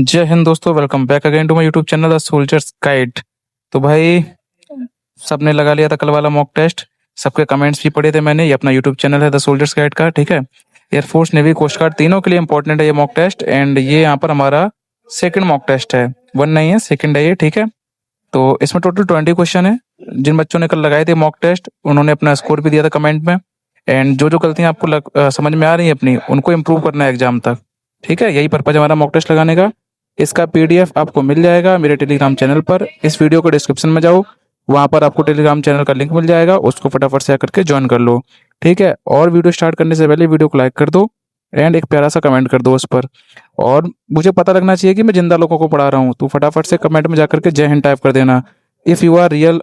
जय हिंद दोस्तों, welcome back again to my YouTube channel the soldiers guide. तो भाई, सबने लगा लिया था कल वाला मॉक टेस्ट। सबके कमेंट्स भी पढ़े थे मैंने। ये अपना यूट्यूब चैनल है द सोल्जर्स गाइड का, ठीक है। एयरफोर्स, नेवी, कोस्ट गार्ड तीनों के लिए इंपॉर्टेंट है ये मॉक टेस्ट। एंड ये यहाँ पर हमारा सेकंड मॉक टेस्ट है, वन नहीं है, सेकंड है ये, ठीक है। तो इसमें टोटल 20 क्वेश्चन है। जिन बच्चों ने कल लगाए थे मॉक टेस्ट उन्होंने अपना स्कोर भी दिया था कमेंट में। एंड जो जो गलतियां आपको समझ में आ रही हैं अपनी, उनको इम्प्रूव करना है एग्जाम तक, ठीक है। यही पर्पज हमारा मॉक टेस्ट लगाने का। इसका पीडीएफ आपको मिल जाएगा मेरे टेलीग्राम चैनल पर। इस वीडियो को डिस्क्रिप्शन में जाओ, वहां पर आपको टेलीग्राम चैनल का लिंक मिल जाएगा, उसको फटाफट से करके ज्वाइन कर लो, ठीक है। और वीडियो स्टार्ट करने से पहले वीडियो को लाइक कर दो एंड एक प्यारा सा कमेंट कर दो उस पर। और मुझे पता लगना चाहिए कि मैं जिंदा लोगों को पढ़ा रहा हूँ, तो फटाफट से कमेंट में जाकर के जय हिंद टाइप कर देना। If you are real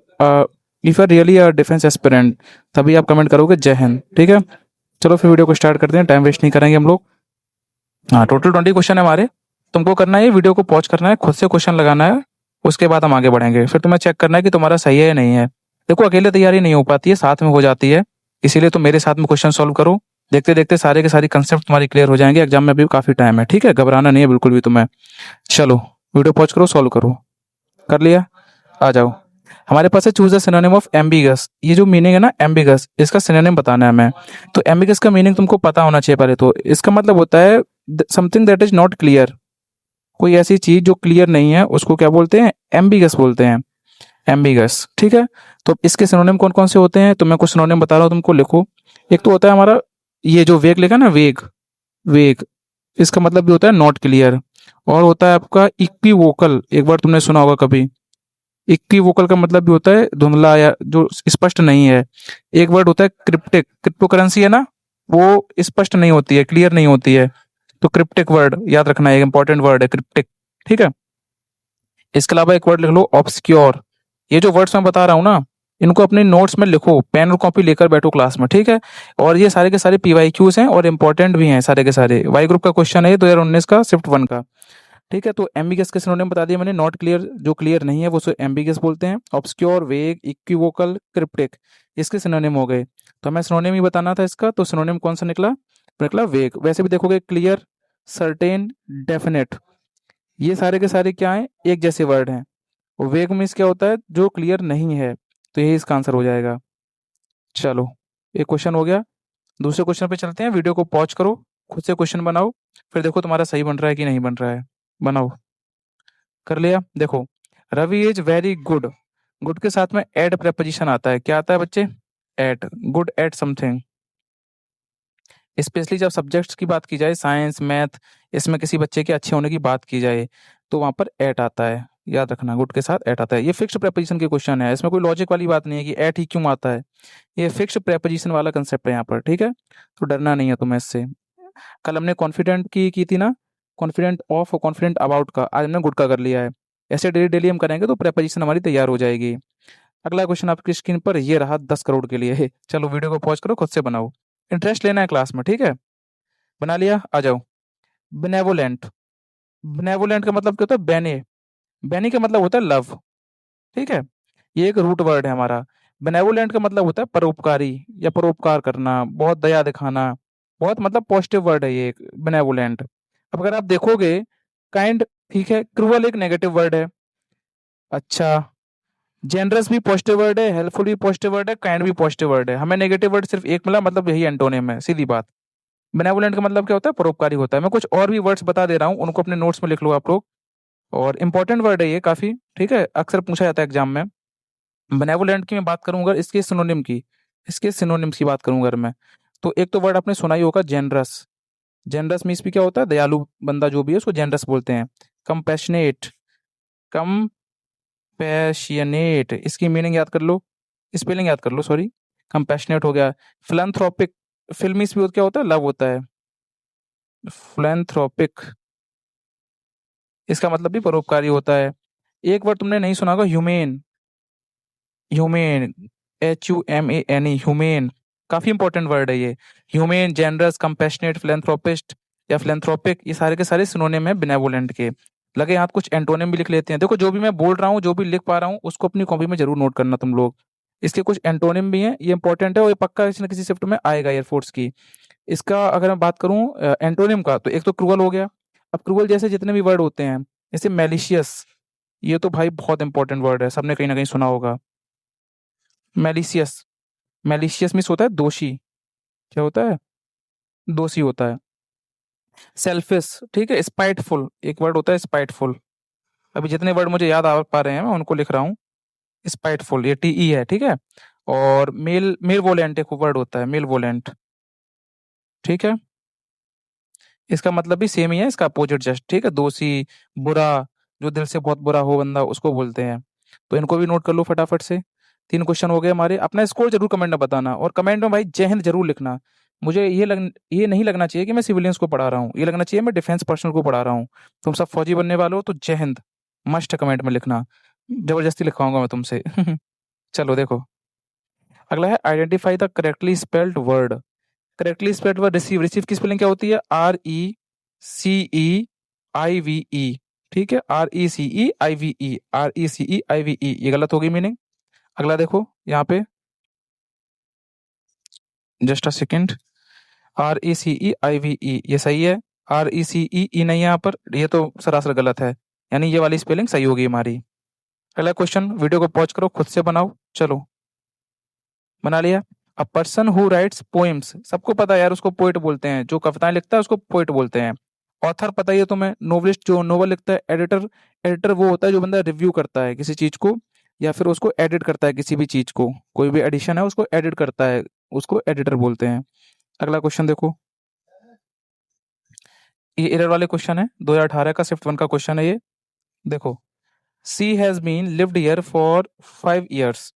if are really a defence aspirant, तभी आप कमेंट करोगे जय हिंद, ठीक है। चलो फिर वीडियो को स्टार्ट करते हैं, टाइम वेस्ट नहीं करेंगे हम लोग। हाँ, टोटल 20 क्वेश्चन है हमारे। तुमको करना है वीडियो को पॉज करना है, खुद से क्वेश्चन लगाना है, उसके बाद हम आगे बढ़ेंगे। फिर तुम्हें चेक करना है कि तुम्हारा सही है या नहीं है। देखो, अकेले तैयारी नहीं हो पाती है, साथ में हो जाती है। इसीलिए तुम मेरे साथ में क्वेश्चन सॉल्व करो। देखते देखते सारे के सारे कंसेप्ट तुम्हारी क्लियर हो जाएंगे। एग्जाम में अभी काफी टाइम है, ठीक है। घबराना नहीं है बिल्कुल भी तुम्हें। चलो, वीडियो पॉज करो, सॉल्व करो। कर लिया? आ जाओ। हमारे पास है choose the synonym of ambiguous. ये जो मीनिंग है ना एम्बिगस, इसका सिनोनिम बताना है हमें। तो एम्बिगस का मीनिंग तुमको पता होना चाहिए पहले तो। इसका मतलब होता है something that is not clear. कोई ऐसी चीज जो क्लियर नहीं है उसको क्या बोलते हैं? एम्बिगस बोलते हैं। एम्बिगस, ठीक है। तो इसके सिनोनिम कौन कौन से होते हैं? तो मैं कुछ सिनोनिम बता रहा हूँ, तुमको लिखो। एक तो होता है हमारा ये जो वेग लिखा ना, वेग, वेग, इसका मतलब भी होता है नॉट क्लियर। और होता है आपका इक्विवोकल, एक बार तुमने सुना होगा कभी। इक्विवोकल का मतलब भी होता है धुंधला या जो स्पष्ट नहीं है। एक वर्ड होता है क्रिप्टिक। क्रिप्टो करेंसी है ना, वो स्पष्ट नहीं होती है, क्लियर नहीं होती है। तो क्रिप्टिक वर्ड याद रखना है, एक इंपॉर्टेंट वर्ड है क्रिप्टिक, ठीक है। इसके अलावा एक वर्ड लिख लो ऑब्सक्योर। ये जो वर्ड्स मैं बता रहा हूँ ना, इनको अपने नोट्स में लिखो, पेन और कॉपी लेकर बैठो क्लास में, ठीक है। और ये सारे के सारे पीवाईक्यूज हैं और इंपॉर्टेंट भी हैं सारे के सारे। वाई ग्रुप का क्वेश्चन है 2019 का, शिफ्ट 1 का, ठीक है। तो एम्बिगस के सिनोनिम बता दिया मैंने। नॉट क्लियर, जो क्लियर नहीं है वो एम्बिगस बोलते हैं। ऑब्सक्योर, वेग, इक्विवोकल, क्रिप्टिक, इसके सिनोनिम हो गए। तो हमें सिनोनिम ही बताना था इसका, तो सिनोनिम कौन सा निकला? निकला वेग। वैसे भी देखोगे, क्लियर, सर्टेन, डेफिनेट, ये सारे के सारे क्या हैं? एक जैसे वर्ड हैं। और वेग मीन्स क्या होता है? जो क्लियर नहीं है। तो यही इसका आंसर हो जाएगा। चलो, एक क्वेश्चन हो गया। दूसरे क्वेश्चन पे चलते हैं। वीडियो को पॉज करो, खुद से क्वेश्चन बनाओ, फिर देखो तुम्हारा सही बन रहा है कि नहीं बन रहा है। बनाओ। कर लिया? देखो, Ravi is very good. Good के साथ में एड प्रेपोजिशन आता है। क्या आता है बच्चे? At. Good at something. Specially जब सब्जेक्ट्स की बात की जाए, साइंस, मैथ, इसमें किसी बच्चे के अच्छे होने की बात की जाए, तो वहां पर एट आता है। याद रखना, गुड के साथ एट आता है। ये फिक्स्ड प्रेपोजिशन के क्वेश्चन है, इसमें कोई लॉजिक वाली बात नहीं है कि एट ही क्यों आता है। ये फिक्स्ड प्रेपोजिशन वाला कंसेप्ट है यहाँ पर, ठीक है। तो डरना नहीं है तुम्हें इससे। कल हमने कॉन्फिडेंट की थी ना, कॉन्फिडेंट ऑफ और कॉन्फिडेंट अबाउट का, आज हमने गुड का कर लिया है। ऐसे डेली डेली हम करेंगे तो प्रेपोजिशन हमारी तैयार हो जाएगी। अगला क्वेश्चन आपकी स्क्रीन पर ये रहा, 10 करोड़ के लिए। चलो, वीडियो को पॉज करो, खुद से बनाओ। इंटरेस्ट लेना है क्लास में, ठीक है। बना लिया? आ जाओ। बेनेवोलेंट। बेनेवोलेंट का मतलब क्या होता है? बेने। बेनी का मतलब होता है लव, ठीक है। ये एक रूट वर्ड है हमारा। बेनेवोलेंट का मतलब होता है परोपकारी या परोपकार करना, बहुत दया दिखाना। बहुत मतलब पॉजिटिव वर्ड है ये बेनेवोलेंट। अब अगर आप देखोगे, काइंड, ठीक है। क्रूअल एक नेगेटिव वर्ड है। अच्छा, जेनरस भी पॉजिटिव वर्ड है, हेल्पफुल भी पॉजिटिव वर्ड है, काइंड भी पॉजिटिव वर्ड है। हमें नेगेटिव वर्ड सिर्फ एक मिला, मतलब यही एंटोनिम है, सीधी बात। बेनेवोलेंट का मतलब क्या होता है? परोपकारी होता है। मैं कुछ और भी वर्ड्स बता दे रहा हूँ, उनको अपने नोट्स में लिख लो आप लोग। और इंपॉर्टेंट वर्ड है ये काफी, ठीक है। अक्सर पूछा जाता है एग्जाम में। बेनेवोलेंट की मैं बात करूं अगर, इसके सिनोनिम की, इसके सिनोनिम्स की बात करूं अगर मैं, तो एक तो वर्ड आपने सुना ही होगा, जेनरस। जेनरस मीन्स भी क्या होता है? दयालु बंदा जो भी है उसको जेनरस बोलते हैं। कंपैशनेट, कंपैशनेट, इसकी मीनिंग याद कर लो, स्पेलिंग याद कर लो, सॉरी। कंपैशनेट हो गया। फिलैंथ्रोपिक, फिल्मीस भी क्या होता है? लव होता है। फिलैंथ्रोपिक, इसका मतलब भी परोपकारी होता है। एक वर्ड तुमने नहीं सुना होगा, ह्यूमेन। ह्यूमेन, HUMANE, ह्यूमेन, काफी इंपॉर्टेंट वर्ड है ये। ह्यूमेन, जेनरस, कंपैशनेट, फिलेंथ्रोपिस्ट या फिलेंथ्रोपिक, ये सारे के सारे सिनोनिम है बेनेवोलेंट के। लगे हाथ कुछ एंटोनिम भी लिख लेते हैं। देखो, जो भी मैं बोल रहा हूँ, जो भी लिख पा रहा हूँ, उसको अपनी कॉपी में जरूर नोट करना तुम लोग। इसके कुछ एंटोनिम भी हैं, ये इंपॉर्टेंट है और ये पक्का किसी न किसी शिफ्ट में आएगा एयरफोर्स की। इसका अगर मैं बात करूं एंटोनिम का, तो एक तो क्रूअल हो गया। अब क्रूअल जैसे जितने भी वर्ड होते हैं, जैसे मैलिशियस, ये तो भाई बहुत इंपॉर्टेंट वर्ड है, सबने कहीं ना कहीं सुना होगा। मैलिशियस, मैलिशियस मीन्स होता है दोषी। क्या होता है? दोषी होता है। सेल्फिश, ठीक है। स्पाइटफुल एक वर्ड होता है, स्पाइटफुल। अभी जितने वर्ड मुझे याद आ पा रहे हैं मैं उनको लिख रहा हूँ। स्पाइटफुल, ये टी है, ठीक है। और मेल मेल वोलेंट एक वर्ड होता है, मेल वोलेंट, ठीक है। इसका मतलब भी सेम ही है, इसका अपोजिट जस्ट, ठीक है। दोषी, बुरा, जो दिल से बहुत बुरा हो बंदा उसको बोलते हैं। तो इनको भी नोट कर लो फटाफट से। 3 क्वेश्चन हो गए हमारे। अपना स्कोर जरूर कमेंट में बताना, और कमेंट में भाई जय हिंद जरूर लिखना। मुझे ये नहीं लगना चाहिए कि मैं सिविलियंस को पढ़ा रहा हूँ, ये लगना चाहिए मैं डिफेंस पर्सनल को पढ़ा रहा हूँ। तुम सब फौजी बनने वाले हो तो जय हिंद मस्ट कमेंट में लिखना। जबरदस्ती लिखवाऊंगा मैं तुमसे। चलो देखो, अगला है identify the correctly spelled word. Correctly spelled word receive, receive की स्पेलिंग क्या होती है? RECEIVE, ठीक है। RECEIVE, RECEIVE, ये गलत होगी मीनिंग। अगला देखो यहाँ पे, जस्ट अ सेकेंड। RECEIVE ये सही है। RECEE नहीं है यहाँ पर, ये तो सरासर गलत है, यानी ये वाली स्पेलिंग सही होगी हमारी। अगला क्वेश्चन, वीडियो को पॉज करो, खुद से बनाओ। चलो, बना लिया। A person who rights poems, सबको पता है यार, उसको पोइट बोलते हैं। जो कविताएं लिखता है उसको पोइट बोलते हैं। ऑथर पता ही है तुम्हें। नोवेलिस्ट जो नोवेल लिखता है। एडिटर, एडिटर वो होता है जो बंदा रिव्यू करता है किसी चीज को, या फिर उसको एडिट करता है किसी भी चीज को, कोई भी एडिशन है उसको एडिट करता है, उसको एडिटर बोलते हैं। अगला क्वेश्चन देखो, ये एरर वाले क्वेश्चन है, 2018 का शिफ्ट 1 का क्वेश्चन है ये। देखो, she has been lived here for 5 years।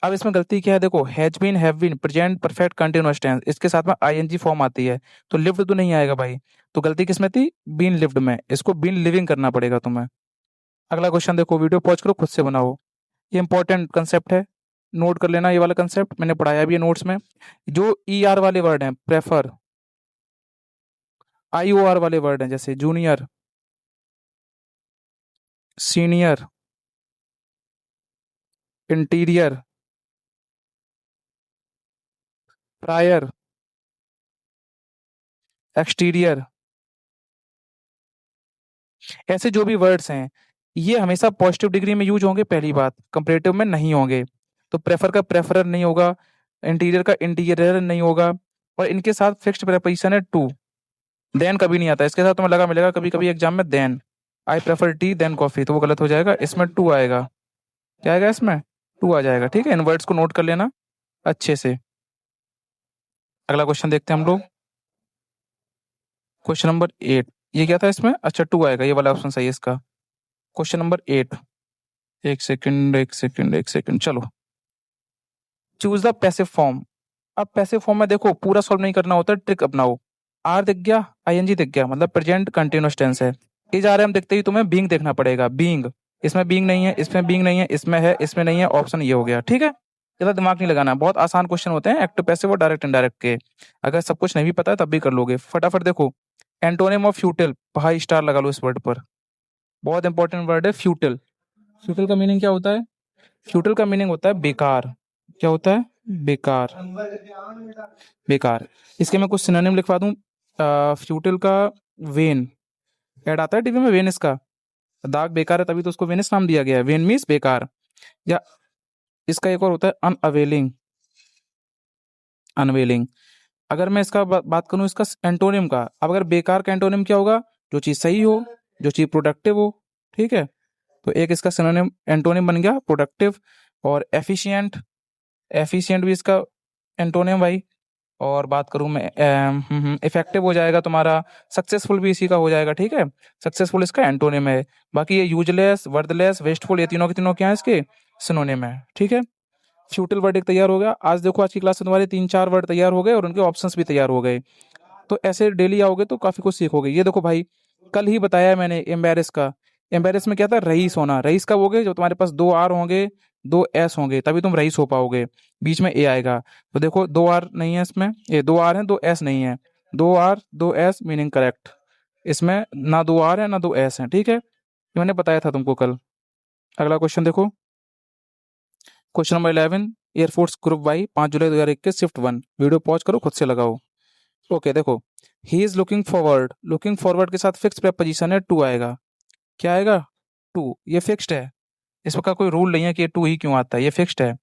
अब इसमें गलती क्या है? देखो, has been, have been, present perfect continuous tense, इसके साथ में आईएनजी फॉर्म आती है, तो लिव्ड तो नहीं आएगा भाई। तो गलती किसमें थी? बीन लिव्ड में। इसको बीन लिविंग करना पड़ेगा तुम्हें। अगला क्वेश्चन देखो, वीडियो पॉज करो, खुद से बनाओ। ये इंपॉर्टेंट कंसेप्ट है, नोट कर लेना। ये वाला कंसेप्ट मैंने पढ़ाया भी है नोट्स में। जो ई आर वाले वर्ड हैं, प्रेफर, IOR वाले वर्ड हैं, जैसे junior, senior, interior, prior, exterior, ऐसे जो भी वर्ड्स हैं, ये हमेशा पॉजिटिव डिग्री में यूज होंगे, पहली बात, कंपेरेटिव में नहीं होंगे। तो प्रेफर का प्रेफरर नहीं होगा, इंटीरियर का इंटीरियर नहीं होगा, और इनके साथ फिक्स्ड प्रेपोजिशन है टू। देन कभी नहीं आता इसके साथ, तुम्हें लगा मिलेगा कभी कभी एग्जाम में, than. I prefer tea than coffee, तो वो गलत हो जाएगा, इसमें टू आएगा। क्या आएगा इसमें? टू आ जाएगा, ठीक है। इन वर्ड्स को नोट कर लेना अच्छे से। अगला क्वेश्चन देखते हैं हम लोग, क्वेश्चन नंबर 8। ये क्या था इसमें? अच्छा, टू आएगा, ये वाला ऑप्शन सही है इसका। क्वेश्चन नंबर 8, एक सेकंड एक सेकंड एक सेकंड, चलो। Choose the passive form. अब पैसिव फॉर्म में देखो, पूरा सॉल्व नहीं करना होता, ट्रिक अपनाओ। आर दिख गया, आईएनजी दिख गया, मतलब प्रेजेंट कंटिन्यूअस टेंस है। इज आर एम दिखते ही तुम्हें बीइंग देखना पड़ेगा, बीइंग। इसमें बीइंग नहीं है, इसमें बीइंग नहीं है, इसमें है, इसमें नहीं है, ऑप्शन ये हो गया, ठीक है। ज्यादा दिमाग नहीं लगाना, बहुत आसान क्वेश्चन होते हैं एक्टिव पैसिव और डायरेक्ट इनडायरेक्ट के। अगर सब कुछ नहीं भी पता है तब भी कर लोगे फटाफट। देखो, एंटोनिम ऑफ फ्यूटिल, भाई स्टार लगा लो इस वर्ड पर, बहुत इंपॉर्टेंट वर्ड है फ्यूटिल। फ्यूटिल का मीनिंग क्या होता है? फ्यूटिल का मीनिंग होता है बेकार। क्या होता है? बेकार, बेकार। इसके मैं कुछ सिनोनिम लिखवा दूं। फ्यूटिल का वेन, ऐड आता है टीवी में, वेन इसका दाग बेकार है तभी तो उसको वेनिस नाम दिया गया है, वेन मीन्स बेकार। या इसका एक और होता है अनअवेलिंग, अनवेलिंग। अगर मैं इसका बात करूं इसका एंटोनिम का, अब अगर बेकार का एंटोनिम क्या होगा? जो चीज सही हो, जो चीज प्रोडक्टिव हो, ठीक है। तो एक इसका सिनोनिम एंटोनिम बन गया प्रोडक्टिव। और एफिशिएंट, एफिशिएंट भी इसका एंटोनिम भाई। और बात करूं मैं, इफेक्टिव हो जाएगा तुम्हारा। सक्सेसफुल भी इसी का हो जाएगा, ठीक है। सक्सेसफुल इसका एंटोनिम है। बाकी ये यूजलेस, वर्थलेस, वेस्टफुल, ये तीनों के तीनों क्या है इसके? सिनोनिम है, ठीक है। फ्यूटिल वर्ड एक तैयार हो गया। आज देखो, आज की क्लास में तुम्हारे 3-4 वर्ड तैयार हो गए और उनके ऑप्शंस भी तैयार हो गए। तो ऐसे डेली आओगे तो काफी कुछ सीखोगे। ये देखो भाई, कल ही बताया है मैंने एम्बेरस का। एम्बेरस में क्या था? रईस होना। रईस कब होगे? जब तुम्हारे पास 2 R होंगे, 2 S होंगे, तभी तुम रईस हो पाओगे। बीच में ए आएगा। तो देखो, 2 R नहीं है इसमें, ये 2 R है, 2 S नहीं है। 2 R 2 S मीनिंग करेक्ट। इसमें ना 2 R है ना 2 S है, ठीक है। ये मैंने बताया था तुमको कल। अगला क्वेश्चन देखो, question number 11। Air force group Y, 5 जुलाई 2021, शिफ्ट 1। वीडियो पॉज करो, खुद से लगाओ। ओके देखो, ही इज लुकिंग फॉरवर्ड के साथ फिक्स प्रेपोजिशन है टू आएगा। क्या आएगा? टू। ये फिक्स्ड है, इसका कोई रूल नहीं है कि ये टू ही क्यों आता है, ये फिक्स्ड है।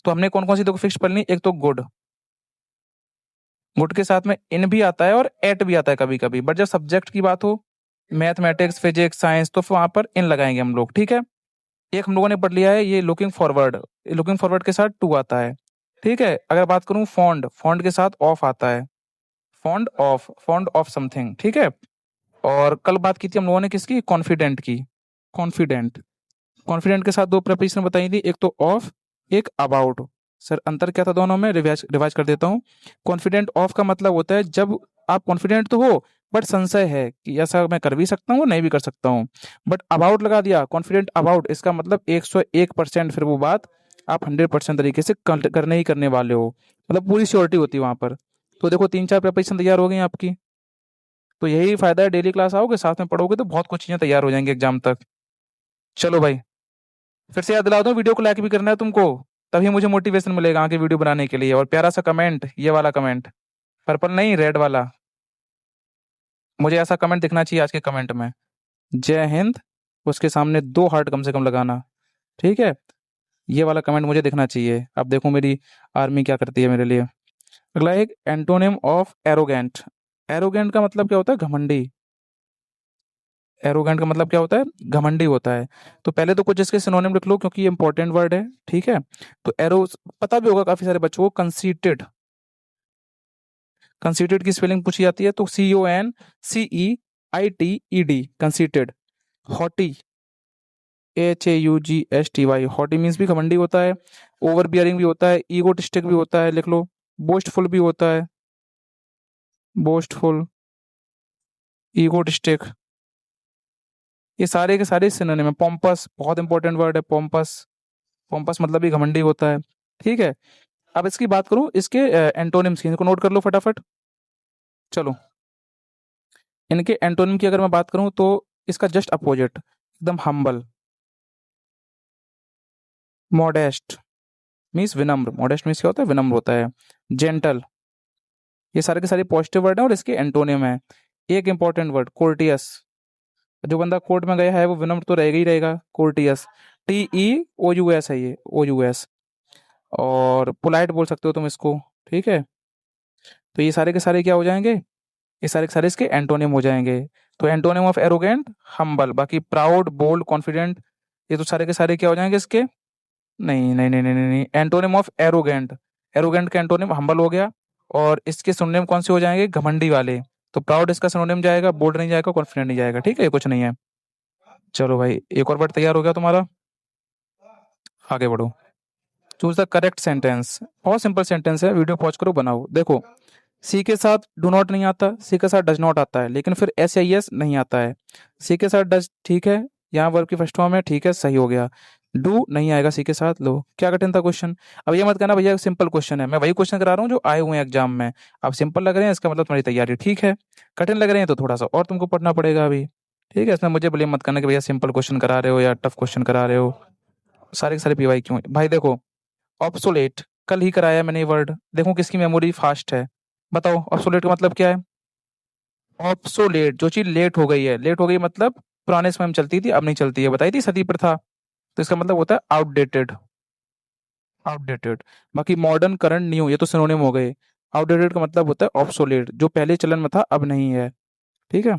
तो हमने कौन कौन सी देखो फिक्स पढ़नी, एक तो गुड, गुड के साथ में इन भी आता है और एट भी आता है कभी कभी, बट जब सब्जेक्ट की बात हो, मैथमेटिक्स फिजिक्स साइंस, तो फिर वहां पर इन लगाएंगे हम लोग, ठीक है। एक हम लोगों ने पढ़ लिया है ये लुकिंग फॉरवर्ड के साथ टू आता है, ठीक है। अगर बात करूं फॉन्ड, फॉन्ड के साथ ऑफ आता है, फॉन्ड ऑफ समथिंग, ठीक है। और कल बात की थी हम लोगों ने किसकी, कॉन्फिडेंट की, कॉन्फिडेंट, कॉन्फिडेंट के साथ दो प्रपोजिशन बताई थी, एक तो ऑफ, एक अबाउट। सर अंतर क्या था दोनों में, रिवाइज रिवाइज कर देता हूँ। कॉन्फिडेंट ऑफ का मतलब होता है जब आप कॉन्फिडेंट तो हो बट संशय है कि ऐसा मैं कर भी सकता हूँ नहीं भी कर सकता हूँ, बट अबाउट लगा दिया, कॉन्फिडेंट अबाउट, इसका मतलब 101%, फिर वो बात आप 100% तरीके से करने ही करने वाले हो, मतलब पूरी श्योरिटी होती है वहां पर। तो देखो 3-4 प्रिपरेशन तैयार हो गई आपकी। तो यही फायदा है, डेली क्लास आओगे साथ में पढ़ोगे तो बहुत कुछ चीजें तैयार हो जाएंगी एग्जाम तक। चलो भाई, फिर से याद दिला दूं, वीडियो को लाइक भी करना है तुमको, तभी मुझे मोटिवेशन मिलेगा आगे वीडियो बनाने के लिए। और प्यारा सा कमेंट, ये वाला कमेंट, पर्पल नहीं रेड वाला, मुझे ऐसा कमेंट दिखना चाहिए आज के कमेंट में, जय हिंद, उसके सामने 2 हार्ट कम से कम लगाना, ठीक है। ये वाला कमेंट मुझे दिखना चाहिए। अब देखो मेरी आर्मी क्या करती है मेरे लिए। अगला एक एंटोनिम ऑफ एरोगेंट, एरोगेंट का मतलब क्या होता है, घमंडी, एरोगेंट का मतलब क्या होता है, घमंडी होता है। तो पहले तो कुछ इसके सिनोनिम लिख लो क्योंकि ये इंपॉर्टेंट वर्ड है, ठीक है। तो एरो पता भी होगा काफी सारे बच्चों को, कंसीटेड, कंसीटेड की स्पेलिंग पूछी जाती है तो CONCEITED, conceited. Haughty, HAUGSTY, haughty means भी घमंडी होता है, ओवर बियरिंग भी होता है, ईगोटिस्टिक भी होता है, लिख लो। बोस्टफुल भी होता है, बोस्टफुल, ईगोटिस्टिक, ये सारे के सारे सिनोनिम है। पोम्पस बहुत इंपॉर्टेंट वर्ड है, पोम्पस, पोम्पस मतलब भी घमंडी होता है, ठीक है। अब इसकी बात करूं, इसके एंटोनिम्स की, इनको नोट कर लो फटाफट। चलो, इनके एंटोनिम की अगर मैं बात करूं तो इसका जस्ट अपोजिट, एकदम हम्बल, मॉडेस्ट मीन्स विनम्र, मॉडेस्ट मीन्स क्या होता है, विनम्र होता है। जेंटल, ये सारे के सारे पॉजिटिव वर्ड है और इसके एंटोनिम है। एक इंपॉर्टेंट वर्ड कोर्टियस, जो बंदा कोर्ट में गया है वो विनम्र तो रहेगा ही रहेगा, कोर्टियस, TEOUS है ये, OUS। और पोलाइट बोल सकते हो तुम इसको, ठीक है। तो ये सारे के सारे क्या हो जाएंगे, ये सारे के सारे इसके एंटोनिम हो जाएंगे। तो एंटोनिम ऑफ एरोगेंट हम्बल, बाकी प्राउड बोल्ड कॉन्फिडेंट, ये तो सारे के सारे क्या हो जाएंगे इसके, नहीं नहीं नहीं नहीं नहीं, एंटोनिम ऑफ एरोगेंट, एरोगेंट का एंटोनिम हम्बल हो गया। और इसके सिनोनिम कौन से हो जाएंगे, घमंडी वाले। तो प्राउड इसका सिनोनिम जाएगा, बोल्ड नहीं जाएगा, कॉन्फिडेंट नहीं जाएगा, ठीक है, ये कुछ नहीं है। चलो भाई, एक और वर्ड तैयार हो गया तुम्हारा, आगे बढ़ो। चूज द करेक्ट सेंटेंस, बहुत सिंपल सेंटेंस है, वीडियो पॉज करो बनाओ। देखो, सी के साथ डू नॉट नहीं आता, सी के साथ डज नॉट आता है, लेकिन फिर SIS नहीं आता है। सी के साथ डज ठीक है, यहाँ वर्ब की फर्स्ट फॉर्म है, ठीक है, सही हो गया। डू नहीं आएगा सी के साथ, लो क्या कठिन था क्वेश्चन। अब ये मत कहना भैया सिंपल क्वेश्चन है, मैं वही क्वेश्चन करा रहा हूँ जो आए हुए हैं एग्जाम में। अब सिंपल लग रहे हैं इसका मतलब तुम्हारी तैयारी ठीक है, कठिन लग रहे हैं तो थोड़ा सा और तुमको पढ़ना पड़ेगा अभी, ठीक है। इसमें मुझे ब्लेम मत करना कि भैया सिंपल क्वेश्चन करा रहे हो या टफ क्वेश्चन करा रहे हो, सारे के सारे PY क्यों भाई। देखो, ऑब्सोलेट कल ही कराया मैंने ये वर्ड, देखो किसकी मेमोरी फास्ट है, बताओ ऑब्सोलेट का मतलब क्या है। ऑब्सोलेट, जो चीज लेट हो गई है, लेट हो गई मतलब पुराने समय में चलती थी अब नहीं चलती है, बताई थी सती प्रथा, तो इसका मतलब होता है आउटडेटेड, आउटडेटेड। बाकी मॉडर्न करंट न्यू ये तो सिनोनिम हो गए, आउटडेटेड का मतलब होता है ऑब्सोलेट, जो पहले चलन में था अब नहीं है, ठीक है।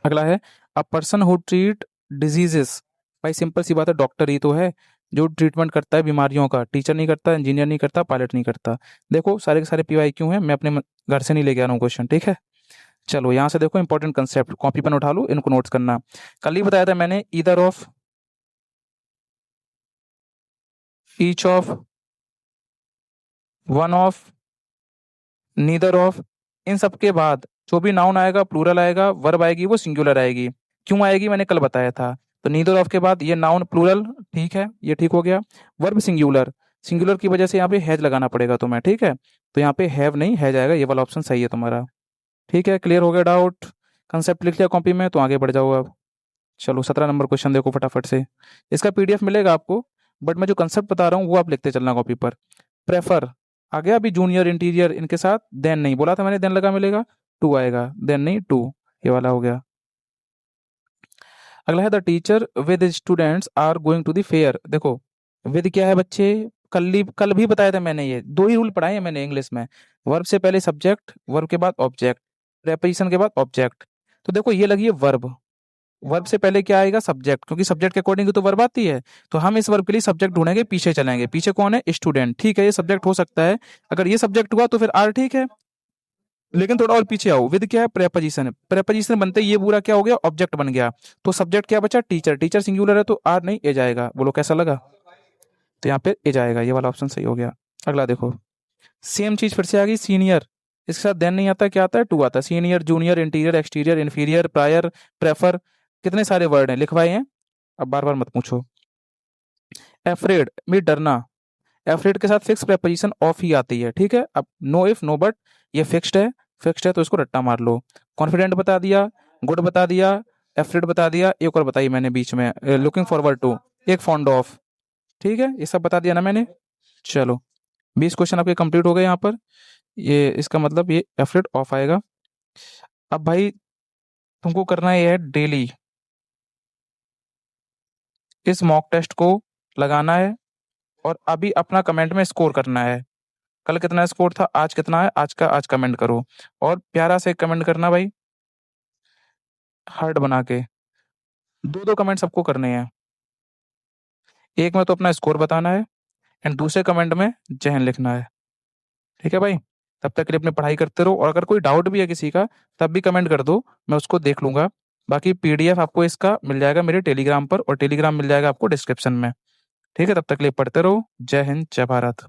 अगला है a person who treat diseases, भाई सिंपल सी बात है, डॉक्टर ही तो है जो ट्रीटमेंट करता है बीमारियों का, टीचर नहीं करता, इंजीनियर नहीं करता, पायलट नहीं करता। देखो सारे के सारे PY क्यों है, मैं अपने घर से नहीं लेके आ रहा हूँ क्वेश्चन, ठीक है। चलो यहाँ से देखो इंपॉर्टेंट कंसेप्ट, कॉपी पेन उठा लो, इनको नोट्स करना। कल ही बताया था मैंने, either of, each of, one of, neither of, इन सब के बाद जो भी नाउन आएगा प्लूरल आएगा, वर्ब आएगी वो सिंगुलर आएगी। क्यों आएगी मैंने कल बताया था। तो नीदर ऑफ के बाद ये नाउन प्लूरल, ठीक है, ये ठीक हो गया। वर्ब सिंगुलर, सिंगुलर की वजह से यहाँ पे हैज लगाना पड़ेगा तुम्हें, ठीक है। तो यहाँ पे हैव नहीं हैज आएगा, ये वाला ऑप्शन सही है तुम्हारा, ठीक है। क्लियर हो गया डाउट, कंसेप्ट लिख लिया कॉपी में, तो आगे बढ़ जाओ अब। चलो 17 नंबर क्वेश्चन देखो फटाफट से, इसका PDF मिलेगा आपको, बट मैं जो कंसेप्ट बता रहा हूँ वो आप लिखते चलना कॉपी पर। प्रेफर आ गया, अभी जूनियर इंटीरियर इनके साथ देन नहीं बोला था मैंने, देन लगा मिलेगा, टू आएगा, देन नहीं टू, ये वाला हो गया। अगला है the teacher with students are going to the fair. देखो विद क्या है बच्चे, कल भी बताया था मैंने, ये दो ही रूल पढ़ाए हैं मैंने इंग्लिश में। वर्ब से पहले सब्जेक्ट, वर्ब के बाद ऑब्जेक्ट, प्रेपोजिशन के बाद ऑब्जेक्ट। तो देखो ये लगी है वर्ब, वर्ब से पहले क्या आएगा सब्जेक्ट, क्योंकि सब्जेक्ट के अकॉर्डिंग तो वर्ब आती है। तो हम इस वर्ब के लिए सब्जेक्ट ढूंढेंगे, पीछे चलेंगे। पीछे कौन है, स्टूडेंट, ठीक है ये सब्जेक्ट हो सकता है। अगर ये सब्जेक्ट हुआ तो फिर आर ठीक है, लेकिन थोड़ा और पीछे आओ, विद क्या है, प्रेपोजिशन है। प्रेपोजिशन बनते ही ये पूरा क्या हो गया, ऑब्जेक्ट बन गया। तो सब्जेक्ट क्या बचा, टीचर, टीचर सिंगुलर है तो आर नहीं ए जाएगा। बोलो कैसा लगा, तो यहाँ पे ए जाएगा, ये वाला ऑप्शन सही हो गया। अगला देखो, सेम चीज फिर से आ गई, सीनियर, इसके साथ देन नहीं आता, क्या आता है, टू आता है। Senior, junior, interior, exterior, inferior, prior, prefer, कितने सारे वर्ड हैं लिखवाए हैं, अब बार बार मत पूछो। एफ्रेड में डरना, एफ्रेड के साथ फिक्स प्रेपोजिशन ऑफ ही आती है, ठीक है। अब नो इफ नो बट, ये फिक्स्ड है, फिक्स्ड है तो इसको रट्टा मार लो। कॉन्फिडेंट बता दिया, गुड बता दिया, एफ्रेड बता दिया, एक और बताई मैंने बीच में, लुकिंग फॉरवर्ड टू, एक फॉन्ड ऑफ, ठीक है ये सब बता दिया ना मैंने। चलो 20 क्वेश्चन आपके कंप्लीट हो गए यहाँ पर, ये इसका मतलब ये एफ्रेड ऑफ आएगा। अब भाई तुमको करना है, ये है डेली इस मॉक टेस्ट को लगाना है, और अभी अपना कमेंट में स्कोर करना है। कल कितना स्कोर था, आज कितना है, आज का आज कमेंट करो, और प्यारा से कमेंट करना भाई, हार्ट बना के। दो दो कमेंट सबको करने हैं, एक में तो अपना स्कोर बताना है, एंड दूसरे कमेंट में जहन लिखना है, ठीक है भाई। तब तक के लिए अपनी पढ़ाई करते रहो, और अगर कोई डाउट भी है किसी का तब भी कमेंट कर दो, मैं उसको देख लूंगा। बाकी पीडीएफ आपको इसका मिल जाएगा मेरे टेलीग्राम पर, और टेलीग्राम मिल जाएगा आपको डिस्क्रिप्शन में, ठीक है। तब तक के लिए पढ़ते रहो। जय हिंद, जय भारत।